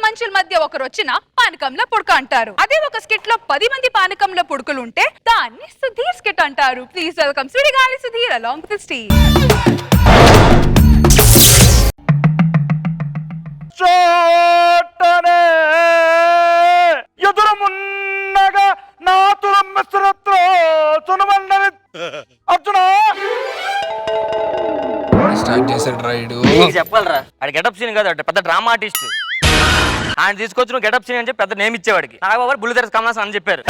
మనుషుల మధ్య ఒకరు వచ్చిన పానకంలో పుడక అంటారు. అదే ఒక స్కిట్ లో 10 మంది పానకంలో పుడకలు ఉంటే దాన్ని సుధీర్ స్కిట్ అంటారు. Please welcome Sudigali Sudheer along with Steve. చోటనే ఎదురుమున్నగా నా తురమ్మస్రత్రో చునమన్నది అర్జున స్టార్ట్ చేసాడు రైడు. చెప్పాలరా అది గెటప్ సీన్ కాదు, పెద్ద డ్రామా ఆర్టిస్ట్. ఆయన తీసుకొచ్చి నువ్వు గెటప్ సీన్ అని చెప్పి పెద్ద నేమ్ ఇచ్చేవాడికి. నాగబాబు బుల్లితెరస్ కమలాసన్ అని చెప్పారు.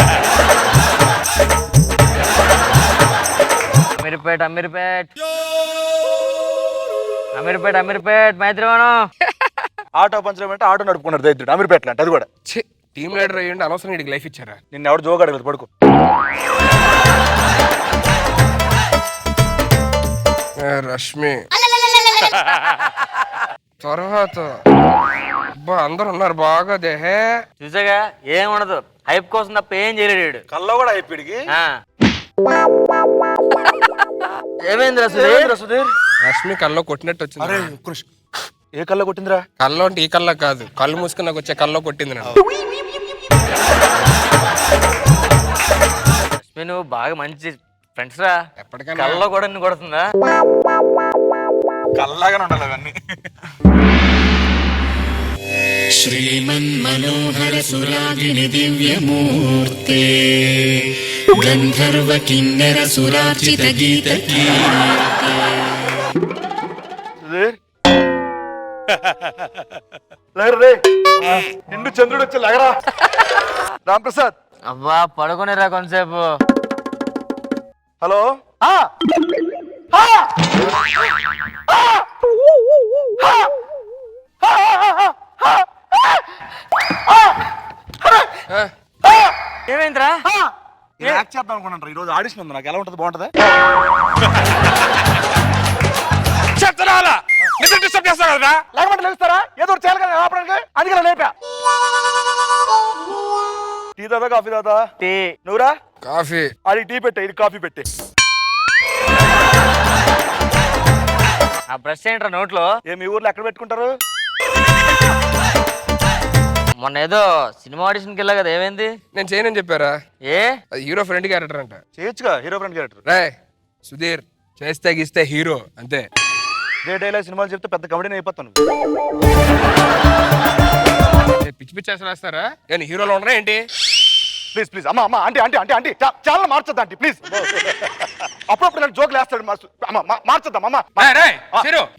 అమీర్పేట్ అమీర్పేట్ అమీర్పేట్ అమీర్పేట్ మైత్రివనం. ఆటో పంచర్ అంటే ఆటో నడుపుకున్నాడు దైత్యుడు అమీర్పేటలో అంటే. అది కూడా టీమ్ లీడర్ అయ్యండి, అనవసరం వీడికి లైఫ్ ఇచ్చారా? నిన్న ఎవడు జోగాడు పడుకో. రష్మి తర్వాత అందరు ఉన్నారు బాగా దేహే. చూసాగా ఏం ఉండదు, హైప్ కోసం తప్ప ఏం చేయలేడు. కల్లో కూడా అయిపోయిడికి. ఏమైందిరా సుధీర్? రష్మి కల్లో కొట్టినట్టు వచ్చింది. అరే కృష్, ఏ కల్లో కొట్టిందిరా? కల్లో అంటే ఈ కల్లో కాదు, కళ్ళు మూసుకుని నాకు వచ్చే కల్లో కొట్టింది నన్ను. నువ్వు బాగా మంచి ఫ్రెండ్స్ రా. ఎప్పటికైనా కల్లో కూడా నిన్ను కొడుతుందా? కల్లాగానే ఉండాలి అవన్నీ. శ్రీమన్మనోహర సురాగిని దివ్యమూర్తే గంధర్వ కిన్నెర సురార్చిత గీత సుధీర్ లేరు రే, నిండు చంద్రుడు వచ్చి లగరా. రాంప్రసాద్ అబ్బా పడుకునేరా కొంతసేపు. హలో. ఏమైందిరా? యాక్ట్ చేద్దాం అనుకున్నాను. ఈ రోజు ఆడిషన్ ఉంది, నాకు ఎలా ఉంటుంది? బాగుంటదా? లేకపోతే లేస్తారా? ఏదో ఒకటి చేయాలి కదా ఆపడానికి. అందుకే లేపా. టీ దాదా కాఫీ దాదా? టీ. నువ్వురా? కాఫీ. అది టీ పెట్టే, ఇది కాఫీ పెట్టే. ఆ బ్రష్ ఏంట్రా నోట్లో? మీ ఊర్లో ఎక్కడ పెట్టుకుంటారు? మొన్న ఏదో సినిమా ఆడిషన్కి వెళ్ళా కదా, ఏమైంది? నేను చేయనని చెప్పారా? ఏ అది హీరో ఫ్రెండ్ క్యారెక్టర్ అంట. చేయొచ్చుగా, హీరో ఫ్రెండ్ క్యారెక్టర్. రే సుధీర్, చేస్తే గీస్తే హీరో అంతే. ఇదే డైలాగ్ సినిమాలు చెప్తే పెద్ద కమెడీని అయిపోతాను. పిచ్చి పిచ్చి అసలు వేస్తారా? నేను హీరోలో ఉండరా ఏంటి? ప్లీజ్ ప్లీజ్ అమ్మా అమ్మా అంటే అంటే అంటే అంటే చాలా మార్చొద్దా ఆంటీ ప్లీజ్. అప్పుడప్పుడు నాకు జోకులు వేస్తాడు. మార్చొద్దాం అమ్మా.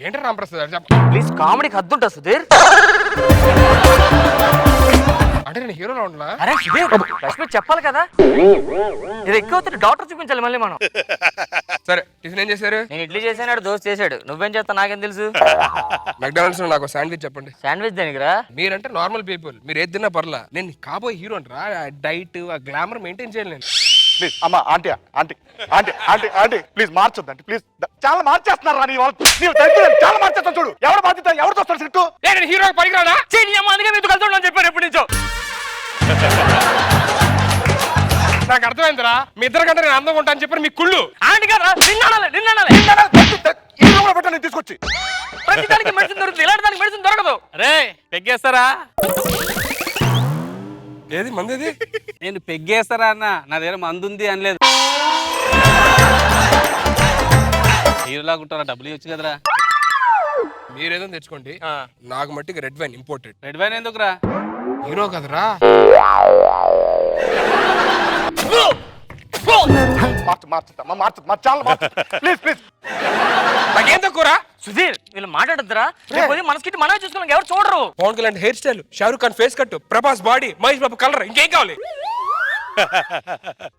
ఏంటి రాంప్రసాద్ ప్లీజ్, కామెడీకి హద్దుంటా సుధీర్. అంటే నేను హీరోలో ఉండలా? అరే సుధీర్, రష్మి చెప్పాలి కదా, ఇది ఎక్కువ అవుతుంది. డాక్టర్ చూపించాలి మళ్ళీ మనం. సరే, టిఫిన్ ఏం చేశారు? నేను ఇడ్లీ చేశాను, దోశ చేశాడు. నువ్వేం చేస్తావు నాకేం తెలుసు? మెక్డానల్డ్స్ లో నాకు శాండ్విచ్ చెప్పండి. శాండ్విచ్ దేనికిరా? మీరంటే నార్మల్ పీపుల్, మీరు ఏది తిన్నా పర్లా. నేను కాబోయే హీరో అంటారా? డైట్ ఆ గ్లామర్ మెయింటైన్ చేయాలి నేను. ప్లీజ్ అమ్మా aunty aunty aunty aunty aunty please మార్చొద్దు ఆంటీ ప్లీజ్. చాలా మార్చేస్తున్నారు రా నీ వాళ్ళు. చాలా మార్చేస్తాను చూడు. ఎవరు బాధ్యత? ఎవరు చూస్తారు సిట్టు? నేను హీరో పనికిరాడా? అందుకే మీతో కలుద్దాం చెప్పారు ఎప్పటి నుంచో. నాకు అర్థమైందిరా, మీ ఇద్దరు కంటే నేను అందంగా ఉంటాను చెప్పారు మీ కుళ్ళు. ఆంటీ కదా ఈ రూమ్ లో పెట్టా నేను తీసుకొచ్చి. ప్రతి దానికి మెడిసిన్ దొరుకుతుంది, ఇలాంటి దానికి మెడిసిన్ దొరకదు. రే పెగ్గేస్తారా? ఏది మంది? నేను పెగ్గేస్తారా అన్న, నా దగ్గర మందు ఉంది అనలేదు. హీరోలాగుంటారా? డబ్బులు ఇవ్వచ్చు కదరా. మీరేదో తెచ్చుకోండి, నాకు మట్టికి red wine imported. Red wine ఎందుకురా? హీరో కదరా. ప్లీజ్ ప్లీజ్ నాకేం తక్కువరా? సుధీర్ వీళ్ళు మాట్లాడద్దురా. మనసుకి మనమే చూసుకున్నాం, ఎవరు చూడరు. Pawan Kalyan hair style, Shahrukh Khan face cut, Prabhas body, Mahesh Babu colour, ఇంకేం కావాలి?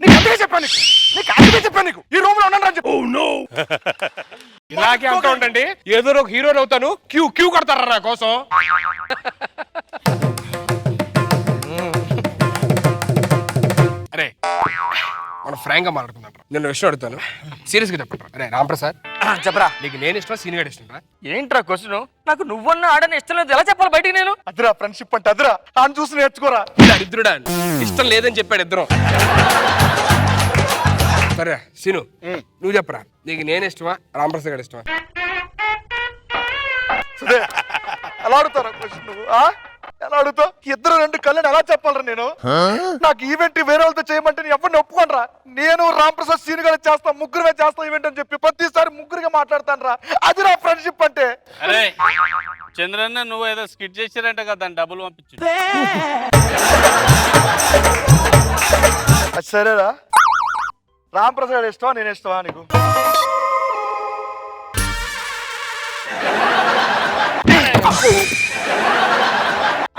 నీకు అందుకే చెప్పాను నీకు ఈ రూమ్ లో ఉన్నాను అని చెప్పు. ఇలాగే అంటూ ఉండండి, ఏదో ఒక హీరోని అవుతాను. క్యూ కడతారా నా కోసం? అరే మనం ఫ్రాంక్ గా మాట్లాడుకుందాం. నేను విషయం అడుగుతాను, సీరియస్ గా చెప్పండి. అరే రాంప్రసాద్ చెప్పరా. నీకు నేను ఇష్టం, సీన్ గడ్ ఇష్టం? ఏంట్రా క్వశ్చన్? నాకు నువ్వన్నా ఆడని ఇష్టం లేదు, ఎలా చెప్పాలి బయటికి నేను? అదిరా ఫ్రెండ్షిప్ అంటే, అదిరా ఆయన చూసి నేర్చుకోరా. దరిద్రుడా, ఇష్టం లేదని చెప్పాడు ఇద్దరం. సరే సీను, నువ్వు చెప్పరా, నీకు నేను ఇష్టమా, రాంప్రసాద్ గారు ఇష్టమా? ఎలా అడుగుతారా క్వశ్చన్ నువ్వు? ఎలా అడుగుతా? ఇద్దరు రెండు కళ్ళని ఎలా చెప్పాలరా నేను? నాకు ఈవెంట్ వేరే వాళ్ళతో చేయమంటే నేను ఎవరిని ఒప్పుకోనరా. నేను రాంప్రసాద్ సీన్ గారు చేస్తా, ముగ్గురుగా చేస్తా ఈవెంట్ అని చెప్పి ప్రతిసారి ముగ్గురుగా మాట్లాడతాను రా. అది నా ఫ్రెండ్షిప్ అంటే. అరే చంద్రన్న నువ్వు ఏదో స్కిట్ చేసారంట కదా, దాన్ని డబ్బులు పంపించు. అది సరేరా. రాంప్రసాద్ ఇష్టమా నేను ఇష్టమా నీకు?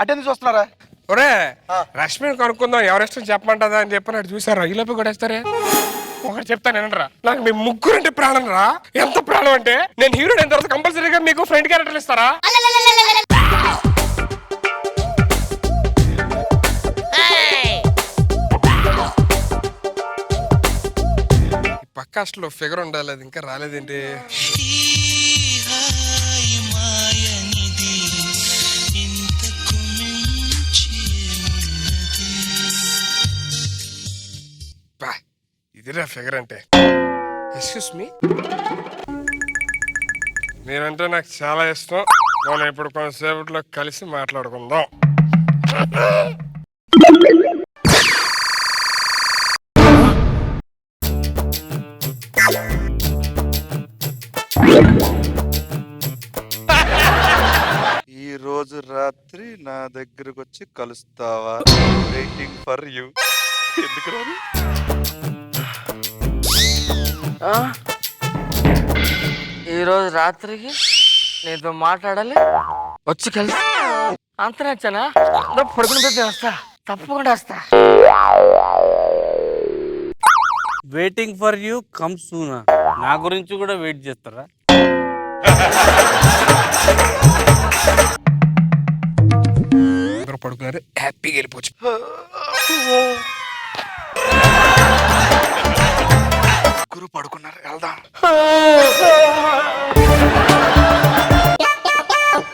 అంటే నువ్వు చూస్తున్నారా? ఒరే రష్మిని కనుక్కుందాం, ఎవరిష్టం చెప్పమంటదా అని చెప్పినట్టు చూసారా, ఈ లోపు కొట్టేస్తారే. ఒకటి చెప్తాను ఏనంటరా, నాకు మీ ముగ్గురు అంటే ప్రాణం రా. ఎంత ప్రాణం అంటే నేను హీరో అయిన తర్వాత కంపల్సరీగా మీకు ఫ్రెండ్ క్యారెక్టర్ ఇస్తారా? పక్క అసలు ఫిగర్ ఉండాలి, అది ఇంకా రాలేదేంటి? ఇదిరా ఫిగర్ అంటే. ఎక్స్క్యూస్ మీ, మీరంటే నాకు చాలా ఇష్టం. మనం ఇప్పుడు కొంతసేపట్లో కలిసి మాట్లాడుకుందాం. ఈ రోజు రాత్రి నా దగ్గరకు వచ్చి కలుస్తావా? Waiting for you. ఎందుకు రాదు? ఈరోజు రాత్రికి నీతో మాట్లాడాలి, వచ్చి కలిసి. అంత నచ్చానా? పడుకుని పెద్ద వస్తా, తప్పకుండా వస్తా. Waiting for you come soon. నా గురించి కూడా వెయిట్ చేస్తారా? పడుకున్నారు, హ్యాపీగా వెళ్ళిపోవచ్చు. గురు పడుకున్నారు, వెళ్దాం.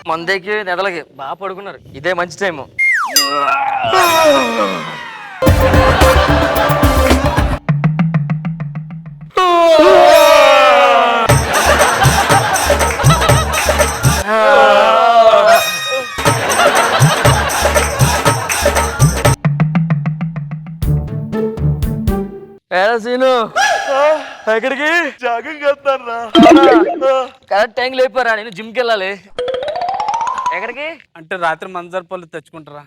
మందేకి నెదలకి బాగా పడుకున్నారు, ఇదే మంచి టైము. సీను ఎక్కడికి? జాగింగ్ వెళ్తాను రా. కరెక్ట్ టైం లేపారా, నేను జిమ్కి వెళ్ళాలి. ఎక్కడికి అంటే రాత్రి మంజర్ పళ్ళు తెచ్చుకుంటారా?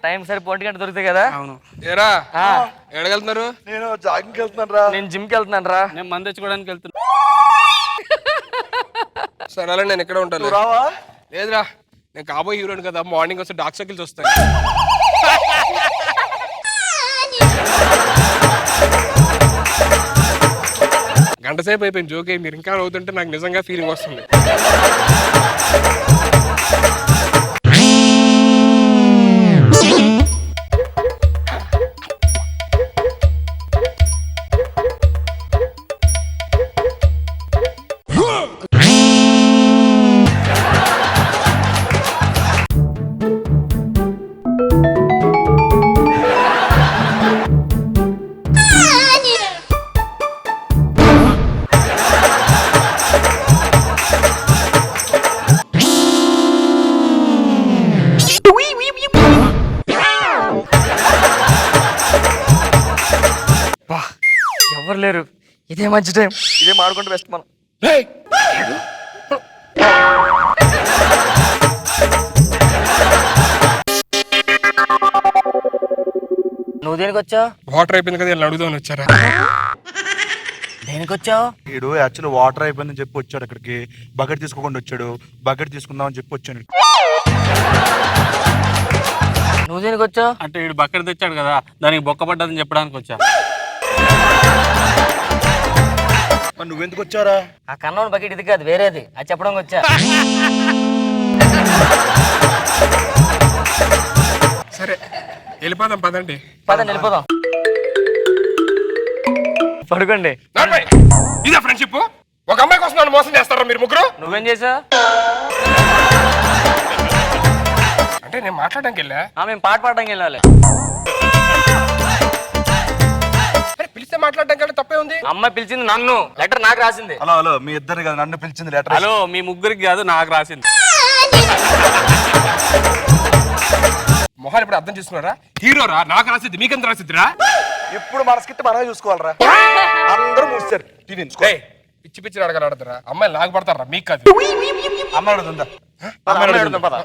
టైం సరి 1 గంట దొరుకుతాయి కదా. అవును. ఏరా ఎడగలుగుతున్నారు? నేను జాగింగ్ వెళ్తున్నాను రా. నేను జిమ్కి వెళ్తున్నాను రా. నేను మందు తెచ్చుకోవడానికి వెళ్తున్నా. సరే అలా నేను ఎక్కడ ఉంటాను. రావా? లేదురా, నేను కాబోయే హీరోని కదా, మార్నింగ్ వస్తే డార్క్ సర్కిల్స్ వస్తాయి. గంట సేపు అయిపోయింది జోకే, మీరు ఇంకా అవుతుంటే నాకు నిజంగా ఫీలింగ్ వస్తుంది. ఎవరు లేరు, ఇదే మంచి టైం, ఇదే మాడుకుంటే బెస్ట్ మనం. నువ్వు దేనికి వచ్చావు? వాటర్ అయిపోయింది కదా, వీళ్ళని అడుగుదామని వచ్చారా? దేనికి వచ్చావు? వీడు యాక్చువల్లీ వాటర్ అయిపోయిందని చెప్పి వచ్చాడు అక్కడికి. బకెట్ తీసుకోకుండా వచ్చాడు. బకెట్ తీసుకుందామని చెప్పి వచ్చాను. నువ్వు దేనికి వచ్చావు? అంటే వీడు బకెట్ తెచ్చాడు కదా, దానికి బొక్క పడ్డదని చెప్పడానికి వచ్చా. నువ్వెందుకు వచ్చారా? ఆ కన్నోని బకెట్ ఇది కాదు, వేరేది, అది చెప్పడానికి వచ్చా. సరే వెళ్ళిపోదాం పదండి. పదండి వెళ్ళిపోదాం. పడుకోండి. ఇదే ఫ్రెండ్షిప్? ఒక అమ్మాయి కోసం నన్ను మోసం చేస్తారా మీరు ముగ్గురు? నువ్వేం చేసావు? అంటే నేను మాట్లాడడానికి వెళ్ళా. మేము పాట పాడడానికి వెళ్ళాలి. పిలిస్తే మాట్లాడడం కంటే తప్పే ఉంది. అమ్మాయి పిలిచింది నన్ను, లెటర్ నాకు రాసింది. హలో హలో, మీ ఇద్దరు కదా నన్ను పిలిచింది లెటర్. హలో, మీ ముగ్గురికి కాదు, నాకు రాసింది. మొహాలు ఇప్పుడు అర్థం చేసుకున్నారా? హీరోరా, నాకు రాసిద్ది మీకెంత రాసిద్దిరా? ఇప్పుడు మన స్కిట్ మనమే చూసుకోవాలరా. అందరూ మూసారు టీవీ ఏయ్, పిచ్చి పిచ్చి అడగాలి ఆడతారా? అమ్మాయిలు నాకు పడతారా? మీకు కాదు. అమ్మాయి అడుగుతుందా? అమ్మాయి అడుగుదాం పద.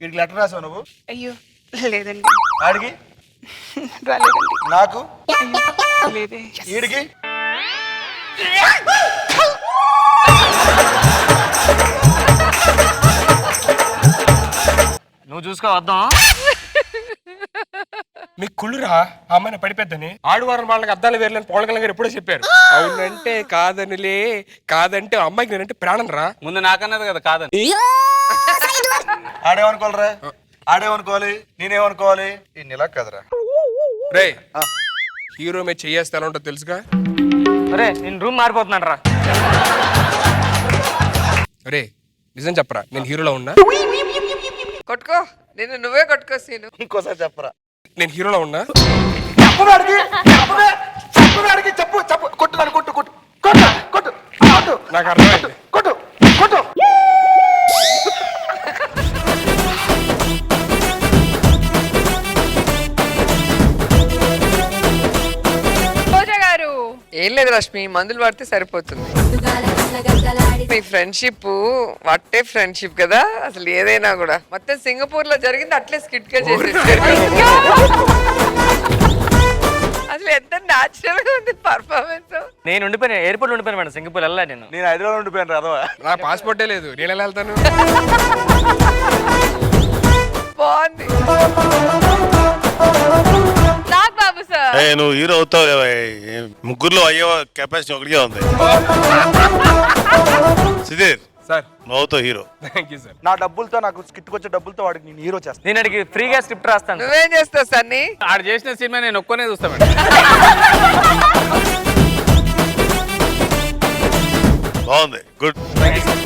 వీడికి లెటర్ రాసావు నువ్వు? అయ్యో లేదండి, ఆడికి రాలేదండి. నాకు లేదే. వీడికి నువ్వు చూసుకో వద్దాం. మీకు కుళ్ళురా ఆ అమ్మాయిని పడిపోద్దని. ఆడువారం వాళ్ళకి అద్దాలు వేర్లేని పవన్ కళ్యాణ్ గారు ఎప్పుడో చెప్పారు. అవునంటే కాదనిలే, కాదంటే అమ్మాయికి నేనంటే ప్రాణం రా. ముందు నాకన్నది కదా కాదని. ఆడేమనుకోవాలరా? ఆడేమనుకోవాలి, నేనేమనుకోవాలి? ఈ నెల కదరా. రే హీరో మీద చెయ్యేస్తే ఎలా ఉంటుందో తెలుసుగా? అరే నేను రూమ్ మారిపోతున్నాను రా. రే నిజం చెప్పరా, నేను హీరోలో ఉన్నా? కొట్టుకో, నిన్ను నువ్వే కొట్టుకో సీను. ఇంకోసారి చెప్పరా. నేను హీరోలో ఉన్నా? చెప్పు చెప్పు, కొట్టు దాన్ని, కొట్టు కొట్టు కొట్టు కొట్టు కొట్టు నాకు అర్థమైంది. కొట్టు కొట్టు. రోజా గారు ఏం లేదు రష్మి, మందులు పడితే సరిపోతుంది. మీ ఫ్రెండ్షిప్ వట్టే ఫ్రెండ్షిప్ కదా, అసలు ఏదైనా కూడా మొత్తం సింగపూర్ లో జరిగింది అట్లే స్కిట్ గా చేసేసారు. అసలు ఎంత న్యాచురల్ గా ఉంది పర్ఫార్మెన్స్. నేను ఉండిపోయాను, ఎయిర్పోర్ట్ ఉండిపోయాను మేడం, సింగపూర్ వెళ్ళా నేను. నేను హైదరాబాద్ ఉండిపోయాను రా అదవా. నా పాస్పోర్టే లేదు, నేను ఎలా వెళ్తాను? బాగుంది. నాగ్ బాబు సార్. నువ్వు హీరో అవుతావు కదా, ముగ్గురులో అయ్యే కెపాసిటీ ఒకటిగా ఉంది. సుధీర్ సార్ నువ్వు అవుతావు హీరో. Thank you sir. నా డబ్బులతో, నాకు స్కిట్ వచ్చే డబ్బులతో వాడికి నేను హీరో చేస్తాను. నేను అడిగి ఫ్రీగా స్క్రిప్ట్ రాస్తాను. నువ్వేం చేస్తావు సన్నీ? ఆడు చేసిన సినిమా నేను ఒక్కనే చూస్తా మేడం. బాగుంది, గుడ్. Thank you sir.